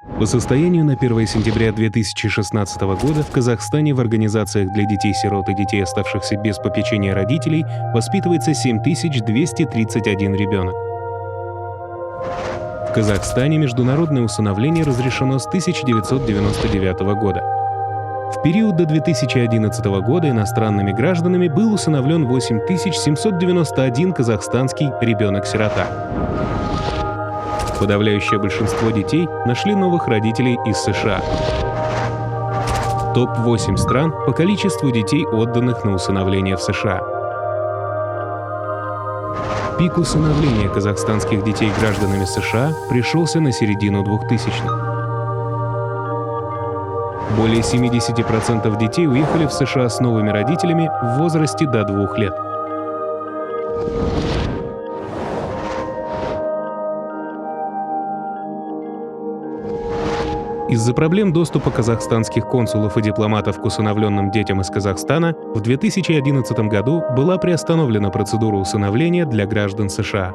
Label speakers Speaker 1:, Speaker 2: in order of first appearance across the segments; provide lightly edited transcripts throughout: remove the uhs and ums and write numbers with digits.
Speaker 1: По состоянию на 1 сентября 2016 года в Казахстане в организациях для детей-сирот и детей, оставшихся без попечения родителей, воспитывается 7231 ребенок. В Казахстане международное усыновление разрешено с 1999 года. В период до 2011 года иностранными гражданами был усыновлен 8791 казахстанский ребенок-сирота. Подавляющее большинство детей нашли новых родителей из США. Топ-8 стран по количеству детей, отданных на усыновление в США. Пик усыновления казахстанских детей гражданами США пришелся на середину 2000-х. Более 70% детей уехали в США с новыми родителями в возрасте до 2 лет. Из-за проблем доступа казахстанских консулов и дипломатов к усыновленным детям из Казахстана в 2011 году была приостановлена процедура усыновления для граждан США.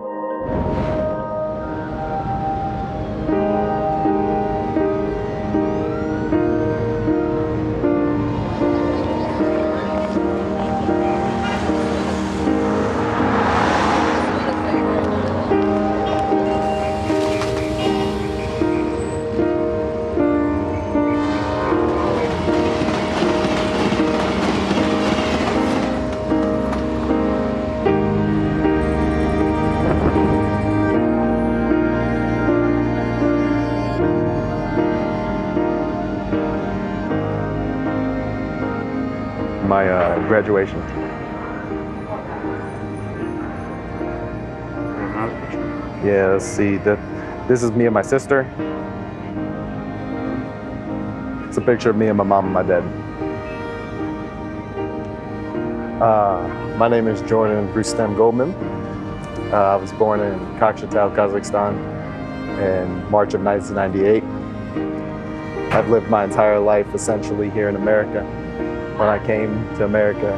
Speaker 2: My graduation. Yeah, let's see. This is me and my sister. It's a picture of me and my mom and my dad. My name is Jordan Rustem Goldman. I was born in Kokshetau, Kazakhstan in March of 1998. I've lived my entire life essentially here in America. When I came to America,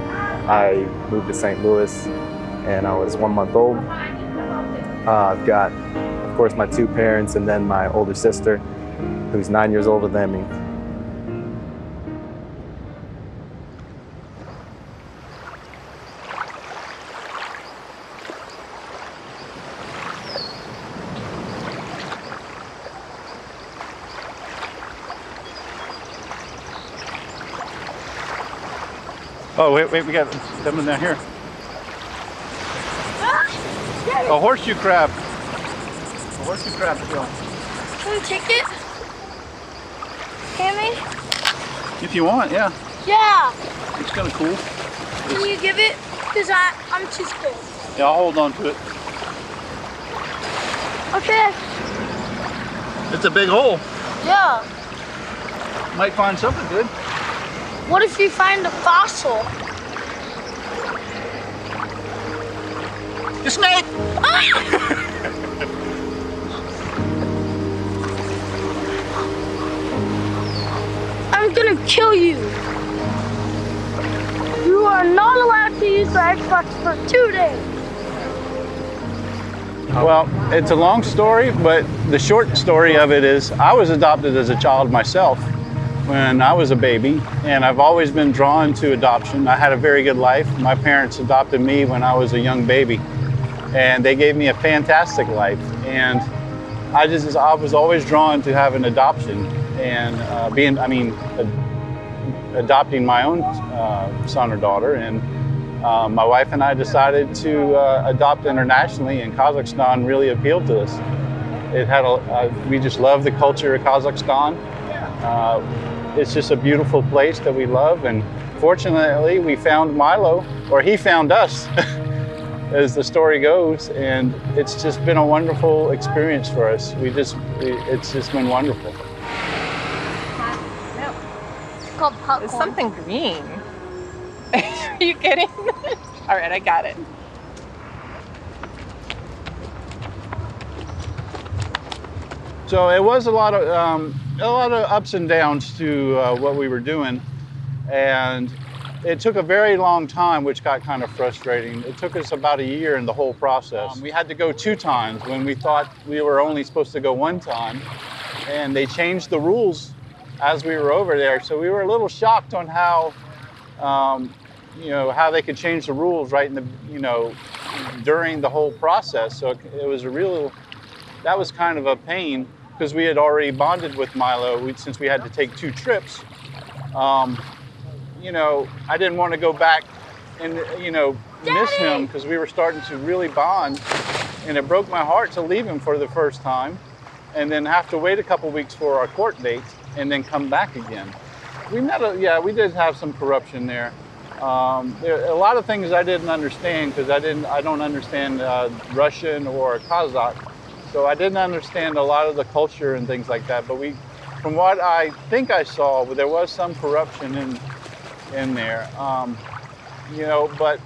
Speaker 2: I moved to St. Louis and I was 1 month old. I've got, of course, my 2 parents and then my older sister, who's 9 years older than me.
Speaker 3: Oh, wait, we got them in down here. A horseshoe crab. A horseshoe crab still.
Speaker 4: Can we take it? Can we?
Speaker 3: If you want, yeah.
Speaker 4: Yeah.
Speaker 3: It's kind of cool.
Speaker 4: Can you give it? Because I'm too scared.
Speaker 3: Yeah, I'll hold on to it.
Speaker 4: Okay.
Speaker 3: It's a big hole.
Speaker 4: Yeah.
Speaker 3: Might find something good.
Speaker 4: What if you find a fossil?
Speaker 3: A snake!
Speaker 4: I'm gonna kill you. You are not allowed to use the Xbox for 2 days.
Speaker 3: Well, it's a long story, but the short story of it is I was adopted as a child myself when I was a baby, and I've always been drawn to adoption. I had a very good life. My parents adopted me when I was a young baby, and they gave me a fantastic life. And I was always drawn to have an adoption and adopting my own son or daughter. And my wife and I decided to adopt internationally, and Kazakhstan really appealed to us. We just love the culture of Kazakhstan. It's just a beautiful place that we love, and fortunately we found Milo, or he found us, as the story goes, and it's just been a wonderful experience for us. It's just been wonderful.
Speaker 4: It's called popcorn.
Speaker 5: It's something green. Are you kidding? All right, I got it.
Speaker 3: So it was a lot of ups and downs to what we were doing, and it took a very long time, which got kind of frustrating. It took us about a year in the whole process. We had to go 2 times when we thought we were only supposed to go 1 time, and they changed the rules as we were over there. So we were a little shocked on how, how they could change the rules right in the, during the whole process. So it was that was kind of a pain because we had already bonded with Milo since we had to take 2 trips. I didn't want to go back and, miss him because we were starting to really bond, and it broke my heart to leave him for the first time and then have to wait a couple weeks for our court date and then come back again. We did have some corruption there. There are a lot of things I didn't understand because I don't understand Russian or Kazakh, so I didn't understand a lot of the culture and things like that. But from what I think I saw, there was some corruption in there. But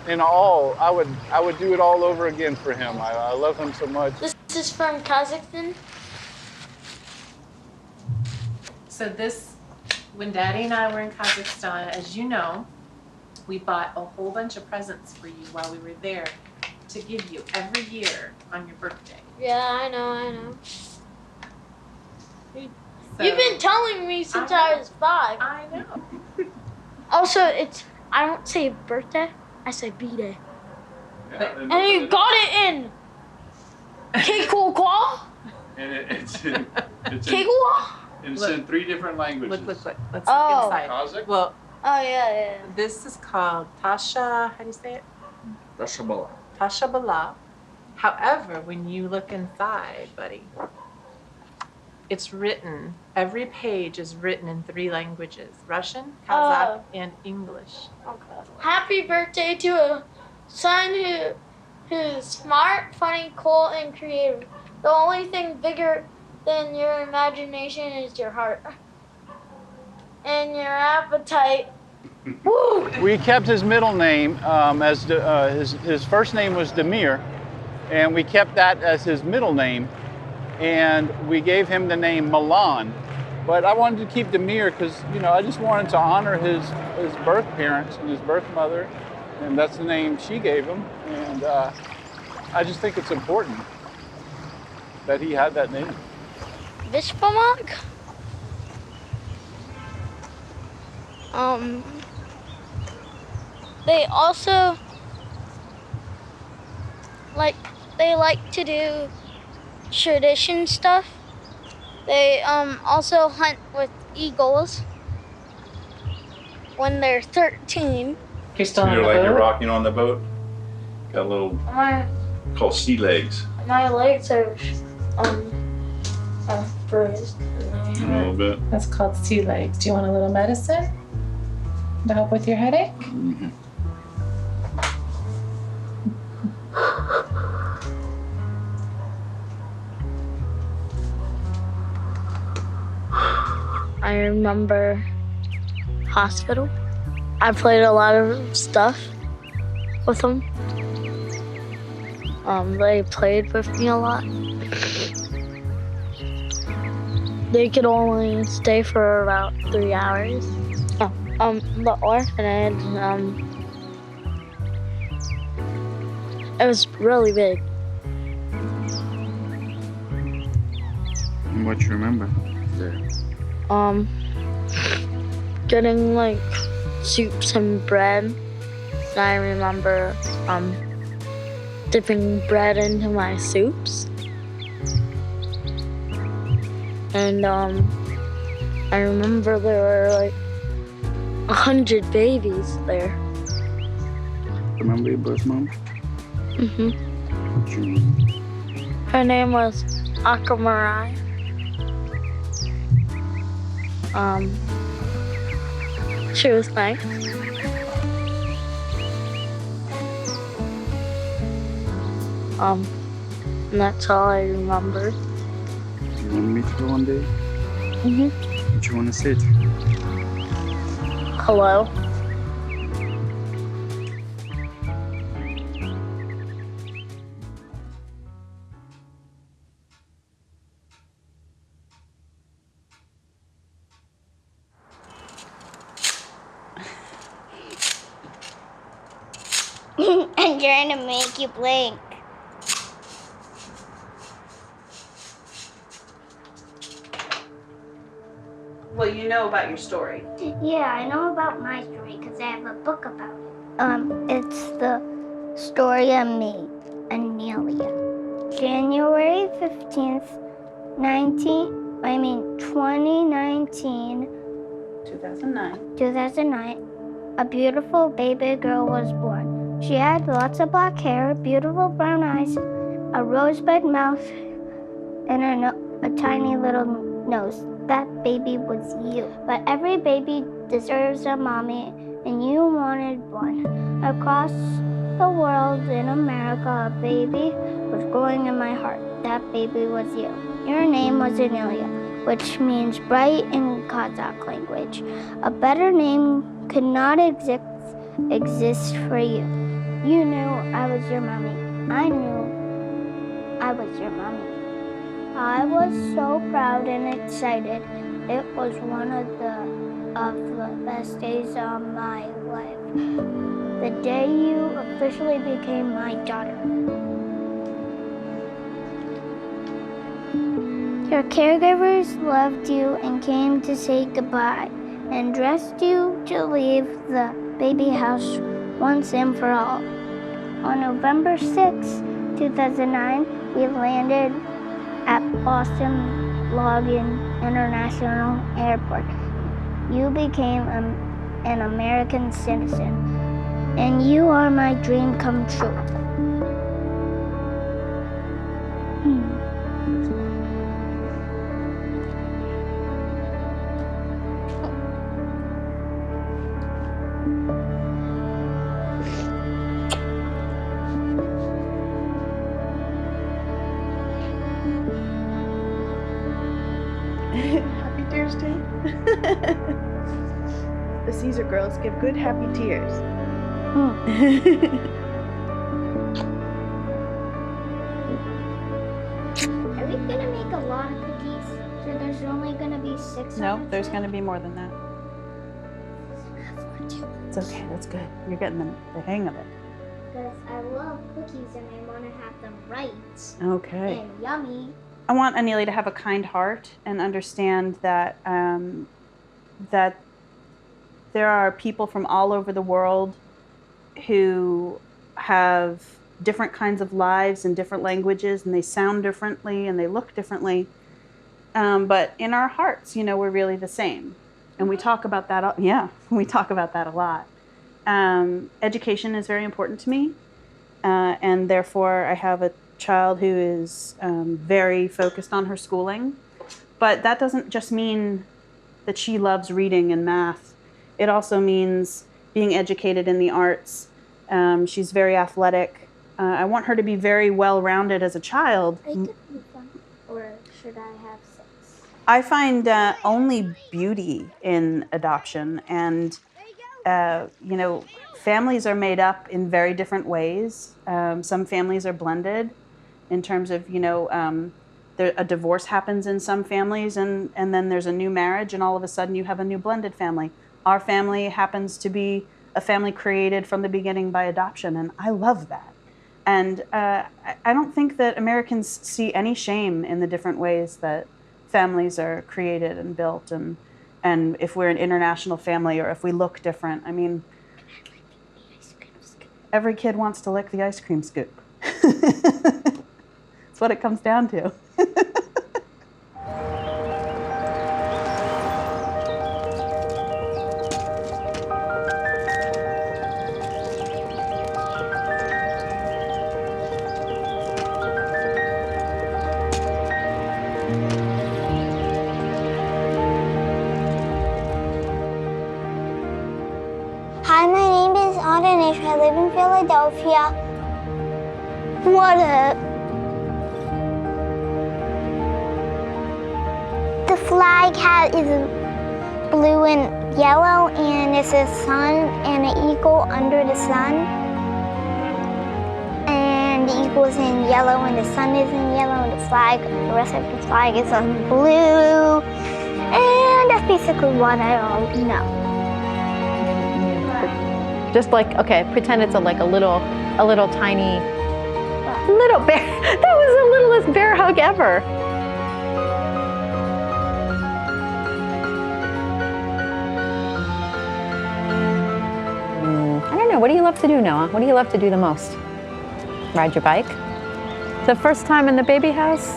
Speaker 3: in all, I would do it all over again for him. I love him so much.
Speaker 4: This is from Kazakhstan.
Speaker 5: So when Daddy and I were in Kazakhstan, as you know, we bought a whole bunch of presents for you while we were there to give you every year on your birthday.
Speaker 4: Yeah, I know.
Speaker 5: So,
Speaker 4: You've been telling me since I was 5.
Speaker 5: I know.
Speaker 4: Also, I don't say birthday, I say B-day.
Speaker 5: But-
Speaker 4: And you got it in Kekwa?
Speaker 3: And it's in
Speaker 4: Kekwa?
Speaker 3: It's in 3 different languages.
Speaker 5: Look. Let's
Speaker 4: Oh.
Speaker 5: look inside.
Speaker 3: Kazakh?
Speaker 5: Well,
Speaker 4: Oh, yeah.
Speaker 5: this is called Tasha, how do you say it?
Speaker 6: Tasha Bala.
Speaker 5: Tasha Bala. However, when you look inside, buddy, it's written, every page is written in 3 languages, Russian, Kazakh, and English.
Speaker 4: Okay. Happy birthday to a son who's smart, funny, cool, and creative. The only thing bigger than your imagination is your heart. And your appetite. Woo!
Speaker 3: We kept his middle name his first name was Demir, and we kept that as his middle name, and we gave him the name Milan. But I wanted to keep Demir because I just wanted to honor his birth parents and his birth mother, and that's the name she gave him. And I just think it's important that he had that name.
Speaker 4: Vishpamak? They also like to do tradition stuff. They also hunt with eagles when they're 13.
Speaker 5: You're still on the
Speaker 6: Like you're
Speaker 5: boat?
Speaker 6: rocking on the boat. Got a little called sea legs.
Speaker 4: My legs are bruised.
Speaker 6: A little bit.
Speaker 5: That's called sea legs. Do you want a little medicine to help with your headache?
Speaker 6: Mm-hmm.
Speaker 4: I remember hospital. I played a lot of stuff with them. They played with me a lot. They could only stay for about 3 hours. The orphanage, it was really big.
Speaker 6: And what you remember there?
Speaker 4: Getting like soups and bread. And I remember dipping bread into my soups. And I remember there were like 100 babies there.
Speaker 6: Remember your birth mom?
Speaker 4: Mhm.
Speaker 6: What you remember?
Speaker 4: Her name was Akamarai. She was nice. And that's all I remember.
Speaker 6: You want to meet her one day?
Speaker 4: Mhm.
Speaker 6: What you want to say to her?
Speaker 4: Hello.
Speaker 7: I'm trying to make you blink.
Speaker 5: Well, you know about your story.
Speaker 7: Yeah, I know about my story because I have a book about it. It's the story of me, Amelia. January 15th, 2019, 2009, a beautiful baby girl was born. She had lots of black hair, beautiful brown eyes, a rosebud mouth, and a tiny little nose. That baby was you. But every baby deserves a mommy, and you wanted one. Across the world in America, a baby was growing in my heart. That baby was you. Your name was Amelia, which means bright in Kazakh language. A better name could not exist for you. You knew I was your mommy. I knew I was your mommy. I was so proud and excited. It was one of the best days of my life. The day you officially became my daughter. Your caregivers loved you and came to say goodbye and dressed you to leave the baby house once and for all. On November 6, 2009, we landed at Boston Logan International Airport. You became an American citizen, and you are my dream come true.
Speaker 8: Happy tears too? The Caesar girls give good happy tears.
Speaker 7: Mm. Are we gonna make a lot of cookies? So there's only gonna be 6
Speaker 8: No,
Speaker 7: of
Speaker 8: there's
Speaker 7: them?
Speaker 8: going to be more than that. It's okay, that's good. You're getting the hang of it.
Speaker 7: Because I love cookies and I want to have them right
Speaker 8: Okay.
Speaker 7: and yummy.
Speaker 8: I want Anelia to have a kind heart and understand that that there are people from all over the world who have different kinds of lives and different languages, and they sound differently and they look differently. But in our hearts, you know, we're really the same. And we talk about that, we talk about that a lot. Education is very important to me. And therefore, I have a child who is very focused on her schooling. But that doesn't just mean that she loves reading and math. It also means being educated in the arts. She's very athletic. I want her to be very well-rounded as a child.
Speaker 7: Or should I have 6?
Speaker 8: I find only beauty in adoption. And, you know, families are made up in very different ways. Some families are blended in terms of, you know, a divorce happens in some families and then there's a new marriage and all of a sudden you have a new blended family. Our family happens to be a family created from the beginning by adoption, and I love that. And I don't think that Americans see any shame in the different ways that families are created and built, and if we're an international family or if we look different. I mean, every kid wants to lick the ice cream scoop. That's what it comes down to.
Speaker 7: Hi, my name is Anish. I live in Philadelphia. What up? The flag is blue and yellow, and it's a sun and an eagle under the sun. And the eagle is in yellow, and the sun is in yellow, and the rest of the flag is in blue. And that's basically what I all know.
Speaker 9: Just like, okay, pretend it's a little tiny, little bear. That was the littlest bear hug ever. What do you love to do, Noah? What do you love to do the most? Ride your bike? The first time in the baby house,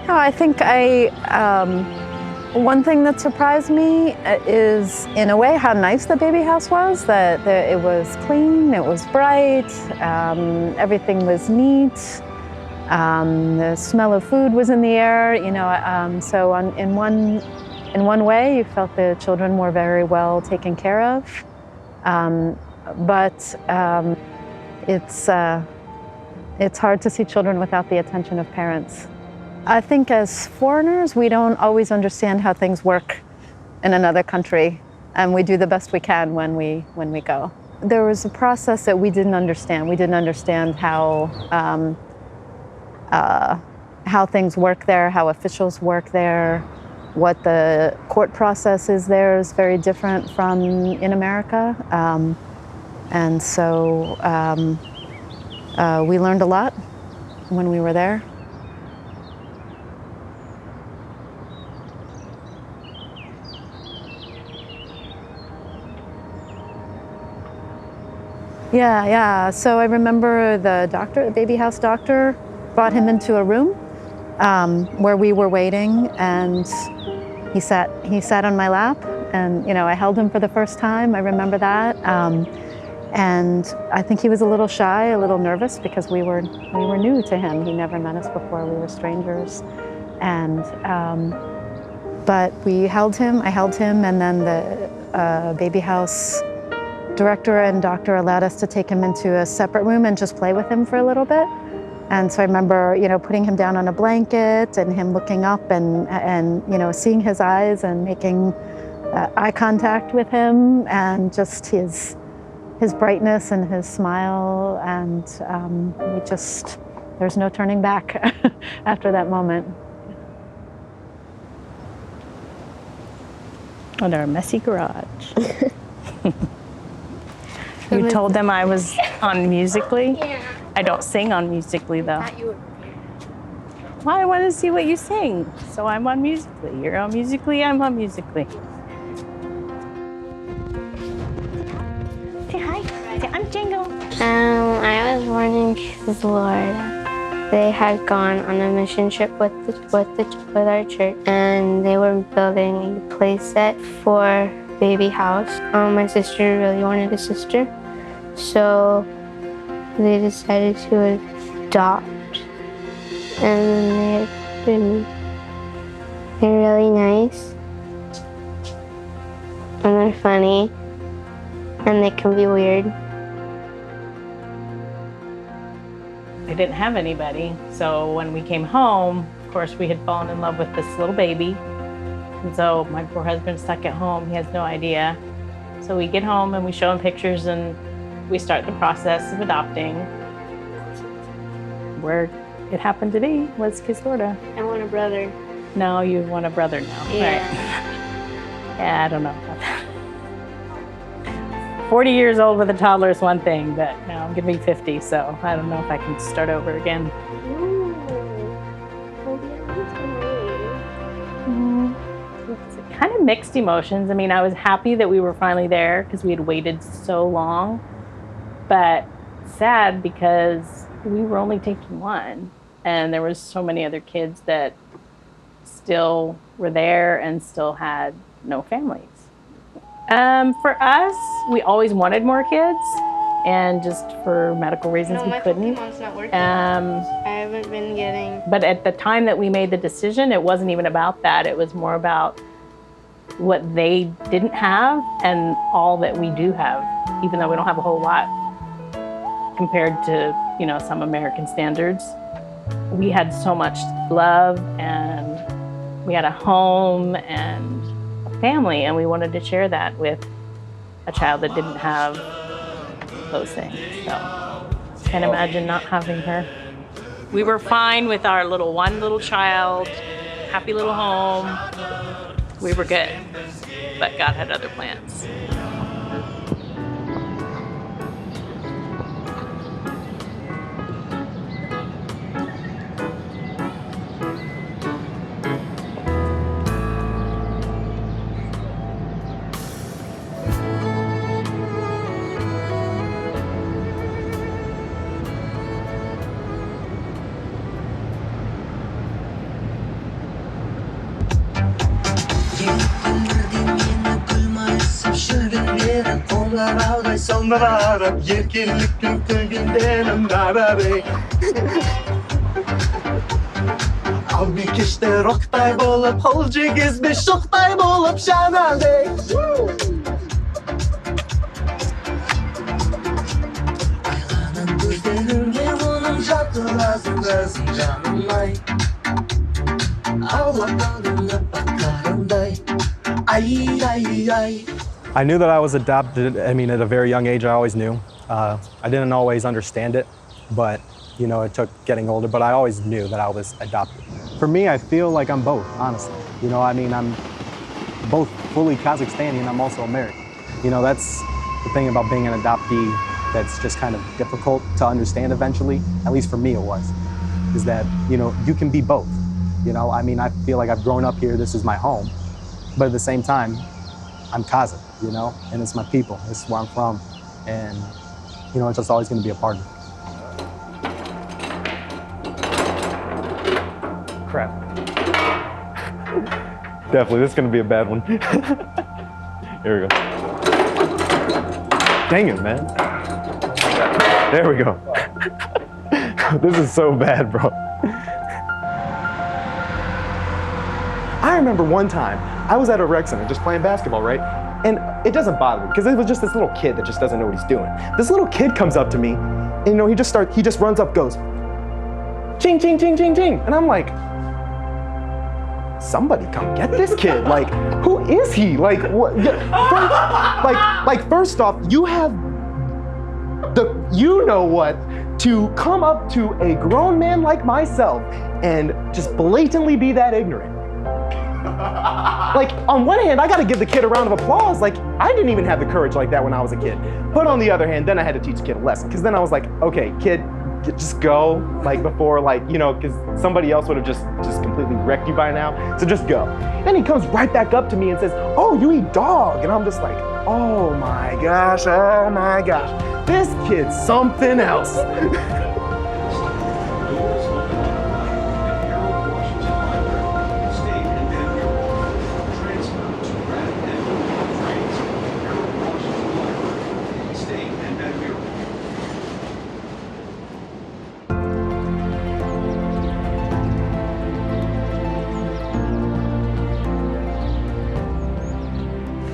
Speaker 9: I think one thing that surprised me is, in a way, how nice the baby house was. That it was clean, it was bright, everything was neat. The smell of food was in the air, you know. So in one way, you felt the children were very well taken care of. But it's hard to see children without the attention of parents. I think as foreigners, we don't always understand how things work in another country, and we do the best we can when we go. There was a process that we didn't understand. We didn't understand how things work there, how officials work there, what the court process is there is very different from in America. And so we learned a lot when we were there. Yeah. So I remember the baby house doctor, brought him into a room where we were waiting, and he sat on my lap, and I held him for the first time. I remember that, and I think he was a little shy, a little nervous, because we were new to him. He never met us before. We were strangers, and but we held him. I held him, and then the baby house director and doctor allowed us to take him into a separate room and just play with him for a little bit. And so I remember, putting him down on a blanket and him looking up and seeing his eyes and making eye contact with him, and just his brightness and his smile, and there's no turning back after that moment.
Speaker 8: Oh, they're a messy garage. You told them I was on Musical.ly?
Speaker 4: Yeah.
Speaker 8: I don't sing on Musical.ly, though. Well, I want to see what you sing, so I'm on Musical.ly. You're on Musical.ly, I'm on Musical.ly. Say hi. Say, I'm Jingle.
Speaker 7: I was born in Florida. They had gone on a mission trip with our church, and they were building a play set for baby house. My sister really wanted a sister, so they decided to adopt, and they're really nice, and they're funny, and they can be weird.
Speaker 8: I didn't have anybody, so when we came home, of course, we had fallen in love with this little baby. And so my poor husband's stuck at home. He has no idea. So we get home and we show him pictures, and we start the process of adopting. Where it happened to be was Florida.
Speaker 4: I want a brother.
Speaker 8: No, you want a brother now.
Speaker 4: Yeah.
Speaker 8: Right. Yeah, I don't know about that. 40 years old with a toddler is one thing, but now I'm gonna be 50, so I don't know if I can start over again. It's kind of mixed emotions. I mean, I was happy that we were finally there because we had waited so long, but sad because we were only taking one, and there was so many other kids that still were there and still had no families. For us, we always wanted more kids, and just for medical reasons we couldn't.
Speaker 4: Pokemon's not working. I haven't been getting.
Speaker 8: But at the time that we made the decision, it wasn't even about that. It was more about what they didn't have and all that we do have, even though we don't have a whole lot compared to, some American standards. We had so much love, and we had a home and a family, and we wanted to share that with a child that didn't have those things. So can't imagine not having her. We were fine with our one little child, happy little home. We were good, but God had other plans.
Speaker 2: Yıllar ağray sonra arap Yerkenlik kültüründen narabe Al bir kişte roktay bolup Holcu gezmiş şoktay bolup şanade Aylanan gözlerimle bunun şartı lazım Razı canımay Ağlatanına bakarımday Ay ay ay
Speaker 10: I knew that I was adopted, I mean, at a very young age, I always knew. I didn't always understand it, but, you know, it took getting older, but I always knew that I was adopted. For me, I feel like I'm both, honestly. You know, I mean, I'm both fully Kazakhstani and I'm also American. You know, that's the thing about being an adoptee that's just kind of difficult to understand eventually, at least for me it was, is that, you know, you can be both. You know, I mean, I feel like I've grown up here, this is my home, but at the same time, I'm Kazakh, you know, and it's my people, this is where I'm from, and, you know, it's just always gonna be a part of me. Crap. Definitely, this is gonna be a bad one. Here we go. Dang it, man. There we go. This is so bad, bro. I remember one time, I was at a rec center just playing basketball, right? And it doesn't bother me, because it was just this little kid that just doesn't know what he's doing. This little kid comes up to me, and you know, he just runs up, goes, ching, ching, ching, ching, ching. And I'm like, somebody come get this kid. Like, who is he? Like, what? First off, you have you know what, to come up to a grown man like myself and just blatantly be that ignorant. Like, on one hand, I gotta give the kid a round of applause. Like, I didn't even have the courage like that when I was a kid. But on the other hand, then I had to teach the kid a lesson. Because then I was like, okay, kid, just go. Like, before, like, you know, because somebody else would have just completely wrecked you by now. So just go. Then he comes right back up to me and says, oh, you eat dog. And I'm just like, oh my gosh. This kid's something else.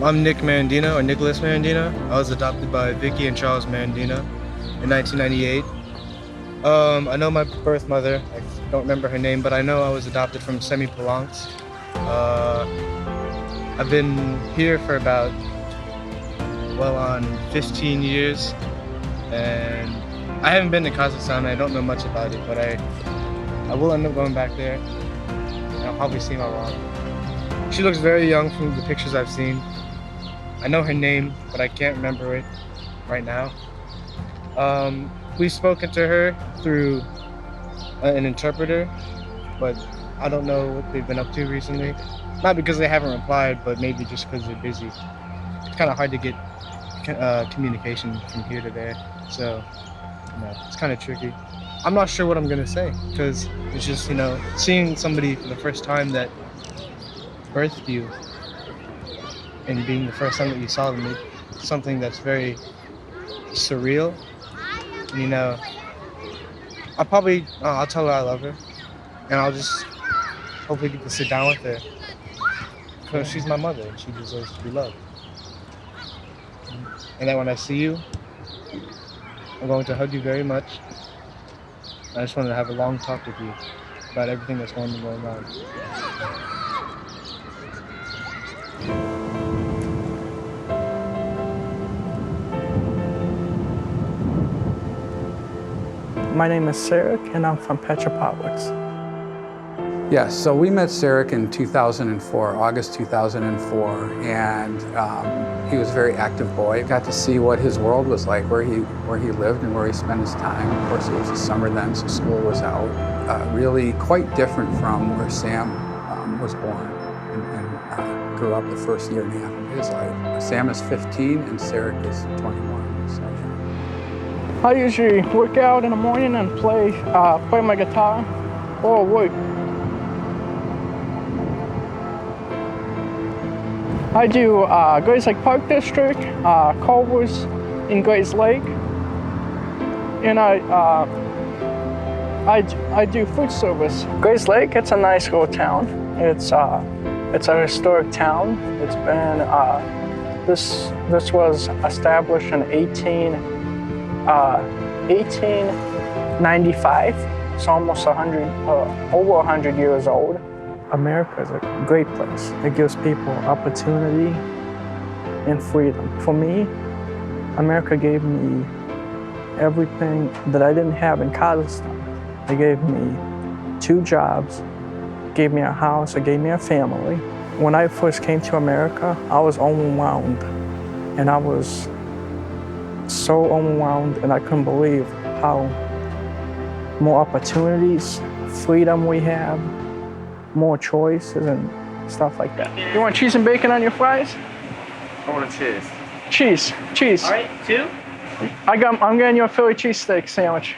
Speaker 11: I'm Nick Marandino, or Nicholas Marandino. I was adopted by Vicky and Charles Marandino in 1998. I know my birth mother. I don't remember her name, but I know I was adopted from Semi-Palanks. I've been here for about, well, on 15 years, and I haven't been to Kazakhstan. I don't know much about it, but I will end up going back there, and I'll probably see my mom. She looks very young from the pictures I've seen. I know her name, but I can't remember it right now. We've spoken to her through an interpreter, but I don't know what they've been up to recently. Not because they haven't replied, but maybe just because they're busy. It's kind of hard to get communication from here to there, so you know, it's kind of tricky. I'm not sure what I'm gonna say, because it's just, you know, seeing somebody for the first time that birthed you and being the first time that you saw them, it's something that's very surreal. You know, I'll tell her I love her, and I'll just hopefully get to sit down with her, because she's my mother and she deserves to be loved. And then when I see you, I'm going to hug you very much. I just wanted to have a long talk with you about everything that's going on.
Speaker 12: My name is Sarek, and I'm from Petropavlovsk.
Speaker 13: Yes, so we met Sarek in 2004, August 2004, and he was a very active boy. Got to see what his world was like, where he lived and where he spent his time. Of course, it was the summer then, so school was out. Really quite different from where Sam was born and grew up the first year and a half of his life. Sam is 15 and Sarek is 21. So, yeah.
Speaker 12: I usually work out in the morning and play my guitar or work. I do Grays Lake Park District, Culver's in Grays Lake, and I do food service. Grays Lake, it's a nice little town. It's a historic town. It's been this was established in 1895. It's almost over 100 years old. America is a great place. It gives people opportunity and freedom. For me, America gave me everything that I didn't have in Kazakhstan. They gave me 2 jobs, gave me a house, it gave me a family. When I first came to America, I was overwhelmed. And I was so overwhelmed, and I couldn't believe how more opportunities, freedom we have, more choices and stuff like that. You want cheese and bacon on your fries?
Speaker 14: I want a cheese.
Speaker 12: Cheese.
Speaker 14: All right, 2?
Speaker 12: I'm getting you a Philly cheesesteak sandwich.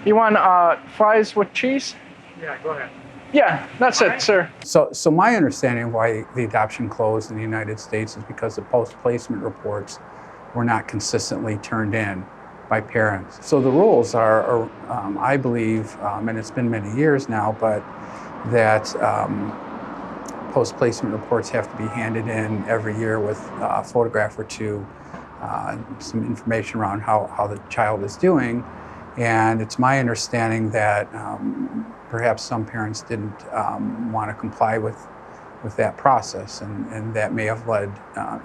Speaker 12: You want fries with cheese?
Speaker 14: Yeah, go ahead.
Speaker 12: Yeah, that's it, sir.
Speaker 13: So my understanding of why the adoption closed in the United States is because the post-placement reports were not consistently turned in by parents. So the rules are I believe, and it's been many years now, but that post-placement reports have to be handed in every year with a photograph or 2, some information around how the child is doing. And it's my understanding that perhaps some parents didn't want to comply with that process, and that may have led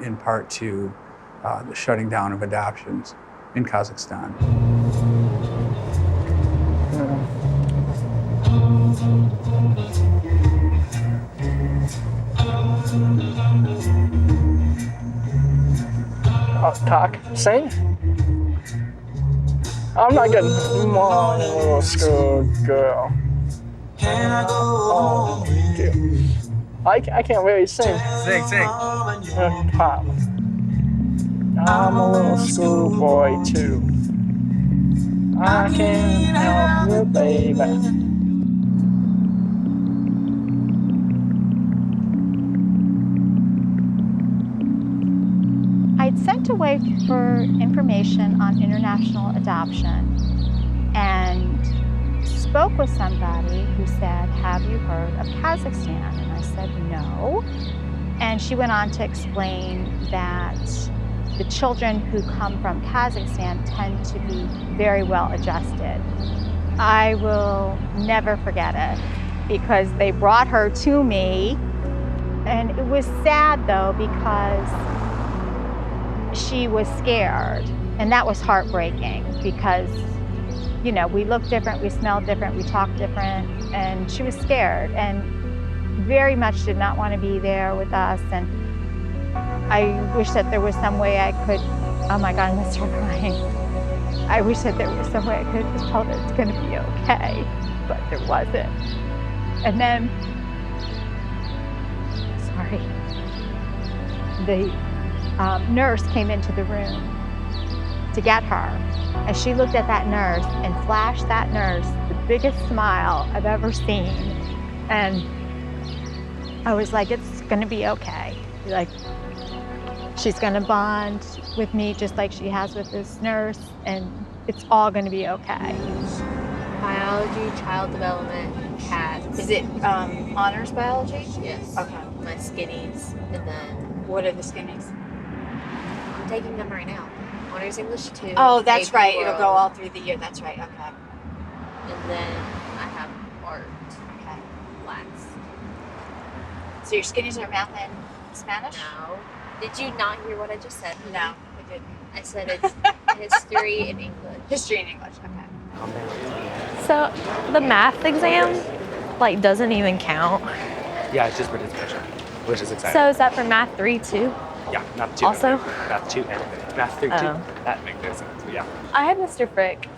Speaker 13: in part to the shutting down of adoptions in Kazakhstan.
Speaker 12: Talk, sing. I'm not getting morning, little school girl. Oh, dear. I can't really sing.
Speaker 14: Sing.
Speaker 12: Pop. I'm a little schoolboy too. I can't help you, baby.
Speaker 9: I'd sent away for information on international adoption and spoke with somebody who said, "Have you heard of Kazakhstan?" And I said, "No." And she went on to explain that the children who come from Kazakhstan tend to be very well adjusted. I will never forget it because they brought her to me, and it was sad though because she was scared, and that was heartbreaking because, you know, we looked different, we smelled different, we talked different, and she was scared and very much did not want to be there with us. And I wish that there was some way I could, oh my God, I'm gonna start crying. I wish that there was some way I could just tell her it's gonna be okay, but there wasn't. And then, sorry, the nurse came into the room to get her. And she looked at that nurse and flashed that nurse the biggest smile I've ever seen. And I was like, it's gonna be okay. Like, she's gonna bond with me just like she has with this nurse, and it's all gonna be okay.
Speaker 15: Biology, child development, cats.
Speaker 9: Is it honors biology?
Speaker 15: Yes.
Speaker 9: Okay.
Speaker 15: My skinnies, and then
Speaker 9: What are the skinnies?
Speaker 15: I'm taking them right now. Honors English 2.
Speaker 9: Oh, that's
Speaker 15: AP
Speaker 9: right.
Speaker 15: World,
Speaker 9: It'll go all through the year. That's right. Okay.
Speaker 15: And then I have art.
Speaker 9: Okay.
Speaker 15: Blacks.
Speaker 9: So your skinnies are math and Spanish?
Speaker 15: No. Did you not hear what I just said?
Speaker 9: No, I didn't.
Speaker 15: I said it's history and English.
Speaker 9: History and English. Okay.
Speaker 16: So the math exam, like, doesn't even count.
Speaker 14: Yeah, it's just participation, which is exciting.
Speaker 16: So is that for math 3 too?
Speaker 14: Yeah, math 2.
Speaker 16: Also?
Speaker 14: Math 2 and math 3 too.
Speaker 16: Oh.
Speaker 14: That makes no sense, but yeah.
Speaker 16: I had Mr. Frick.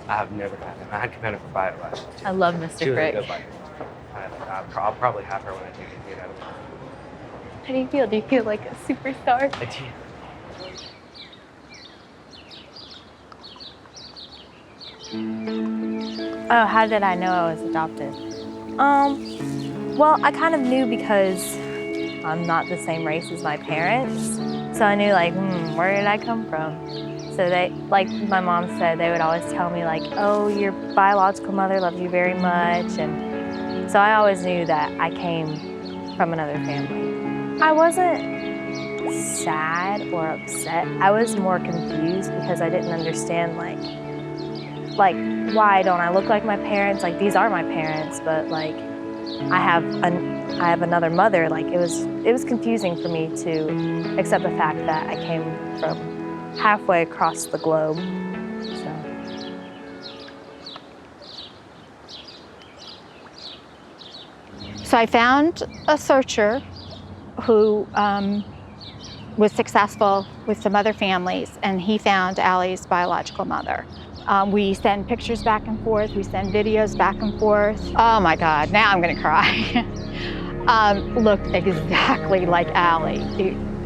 Speaker 14: I have never had him. I had Commander for bio last year.
Speaker 16: I love
Speaker 14: She
Speaker 16: Mr.
Speaker 14: was a
Speaker 16: Frick.
Speaker 14: good biker. I'll probably have her when I take it out of time.
Speaker 16: How do you feel? Do you feel like a superstar?
Speaker 14: I do.
Speaker 16: Oh, how did I know I was adopted? Well, I kind of knew because I'm not the same race as my parents. So I knew like, where did I come from? So they, like my mom said, they would always tell me like, oh, your biological mother loves you very much. And so I always knew that I came from another family. I wasn't sad or upset. I was more confused because I didn't understand like why don't I look like my parents? Like these are my parents, but like I have another mother. Like it was confusing for me to accept the fact that I came from halfway across the globe.
Speaker 17: So I found a searcher who was successful with some other families, and he found Allie's biological mother. We send pictures back and forth, we send videos back and forth. Oh my God, now I'm gonna cry. Looked exactly like Allie.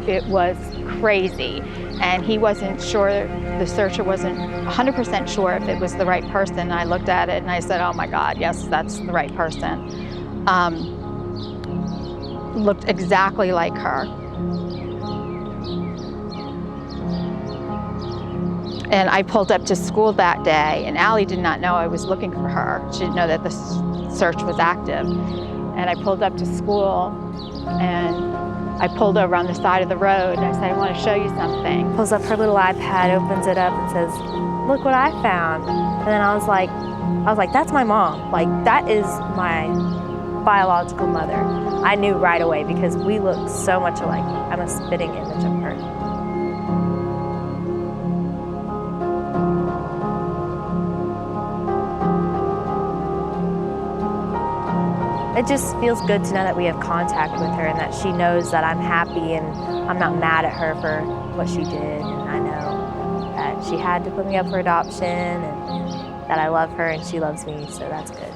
Speaker 17: It was crazy. And he wasn't sure, the searcher wasn't 100% sure if it was the right person. I looked at it and I said, oh my God, yes, that's the right person. Looked exactly like her. And I pulled up to school that day, and Allie did not know I was looking for her. She didn't know that the search was active. And I pulled up to school, and I pulled over on the side of the road, and I said, I want to show you something.
Speaker 16: Pulls up her little iPad, opens it up, and says, look what I found. And then I was like, that's my mom. Like, that is my biological mother. I knew right away because we look so much alike. I'm a spitting image of her. It just feels good to know that we have contact with her and that she knows that I'm happy and I'm not mad at her for what she did. And I know that she had to put me up for adoption and that I love her and she loves me, so that's good.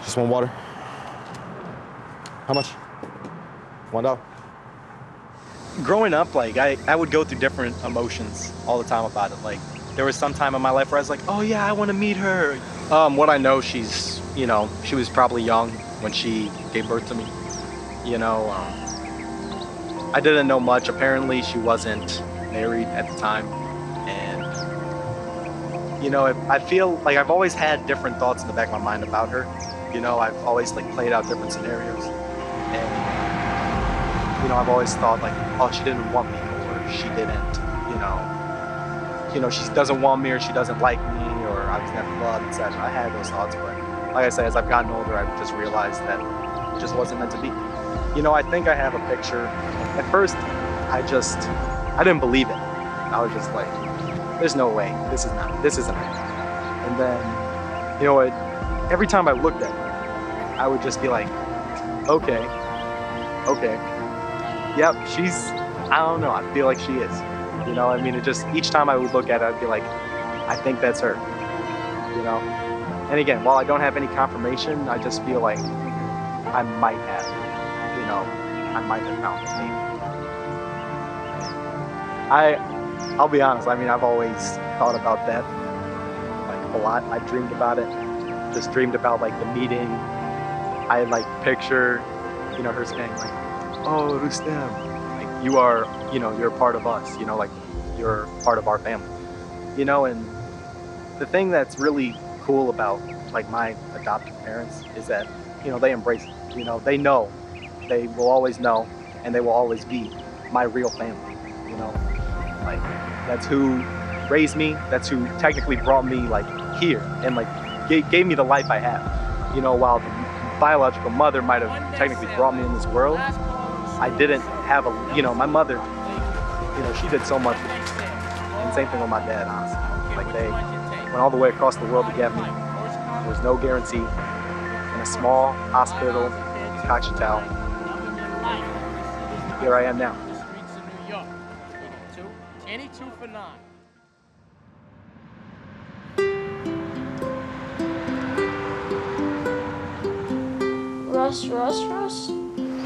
Speaker 2: Just one water. How much? $1.
Speaker 10: Growing up, like I would go through different emotions all the time about it. Like there was some time in my life where I was like, oh yeah, I want to meet her. What I know, she's, she was probably young when she gave birth to me. I didn't know much. Apparently she wasn't married at the time. And, I feel like I've always had different thoughts in the back of my mind about her. I've always played out different scenarios. And, I've always thought oh, she didn't want me, or she didn't, she doesn't want me, or she doesn't like me, or I was never loved, etc. I had those thoughts, but like I said, as I've gotten older, I've just realized that it just wasn't meant to be. I think I have a picture. At first, I didn't believe it. I was just like, there's no way, this isn't it. And then, every time I looked at her, I would just be like, okay, yep, I don't know, I feel like she is. Each time I would look at it, I'd be like, I think that's her, And again, while I don't have any confirmation, I just feel like I might have, found it maybe. I'll be honest, I've always thought about that, a lot. I dreamed about it, just dreamed about, the meeting. I, picture, her saying, oh, Rustem, you are, you're a part of us, you're part of our family, and the thing that's really cool about, my adoptive parents is that, they embrace it, they know, they will always know, and they will always be my real family, that's who raised me, that's who technically brought me, here, and, gave me the life I have, while the biological mother might have technically brought me in this world, I didn't have my mother, she did so much with me. And same thing with my dad, honestly. They went all the way across the world to get me. There was no guarantee. In a small hospital, Kazakh. Here I am now.
Speaker 4: Russ.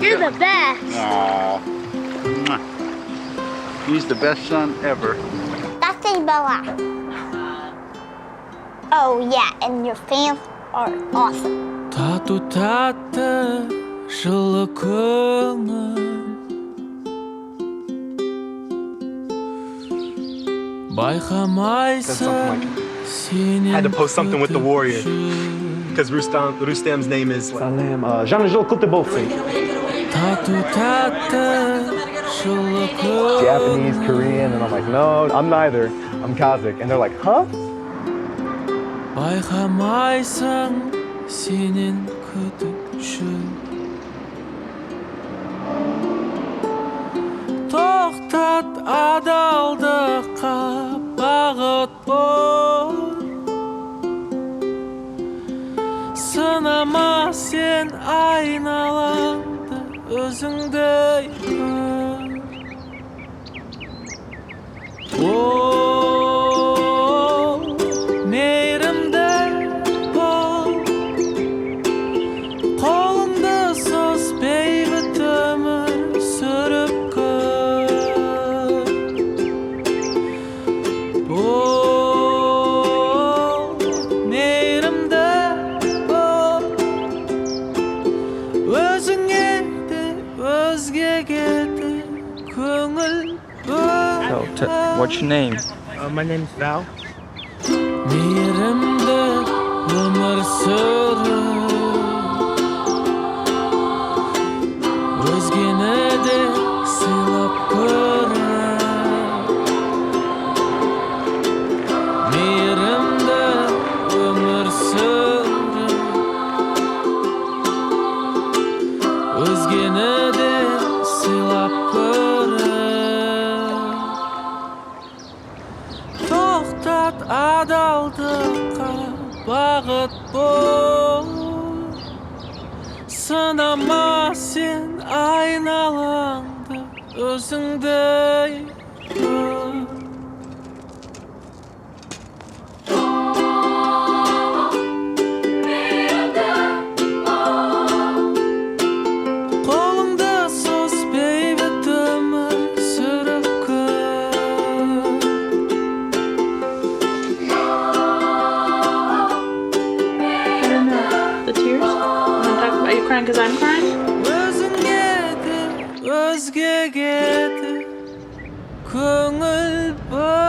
Speaker 4: You're the best.
Speaker 3: Aww.
Speaker 18: He's the best son ever.
Speaker 7: That's a BALA. Oh yeah, and your fans are awesome.
Speaker 19: Тату татты жылы көңіл байқамайсың сенен
Speaker 10: Had to post something with the warrior because Rustam's name is
Speaker 19: тату татты жылы көңіл
Speaker 2: Japanese, Korean, and I'm like, no, I'm neither. I'm Kazakh. And they're like, huh?
Speaker 19: байқамайсың сенен күтуші тоқтат адалдыққа бағыт бол сынама сен айналаңды өзіңдей көр мейірімді бол қолыңды сос бейбіт өмір сүріп көр бол мейірімді бол өзіңе де өзгеге де көңіл бөл.
Speaker 14: What's your name?
Speaker 12: My name's Val.
Speaker 19: Мейірімді өмір сүріп өзгені де сыйлап көріп мейірімді өмір сүріп өзгені де сыйлап көріп тоқтат адалдыққа бағыт бол сынама сен айналаңды өзіңдей көр қолыңды сос бейбіт өмір сүріп
Speaker 5: The tears? You want to talk about you crying because I'm crying?
Speaker 19: өзіңе де өзгеге де көңіл бөл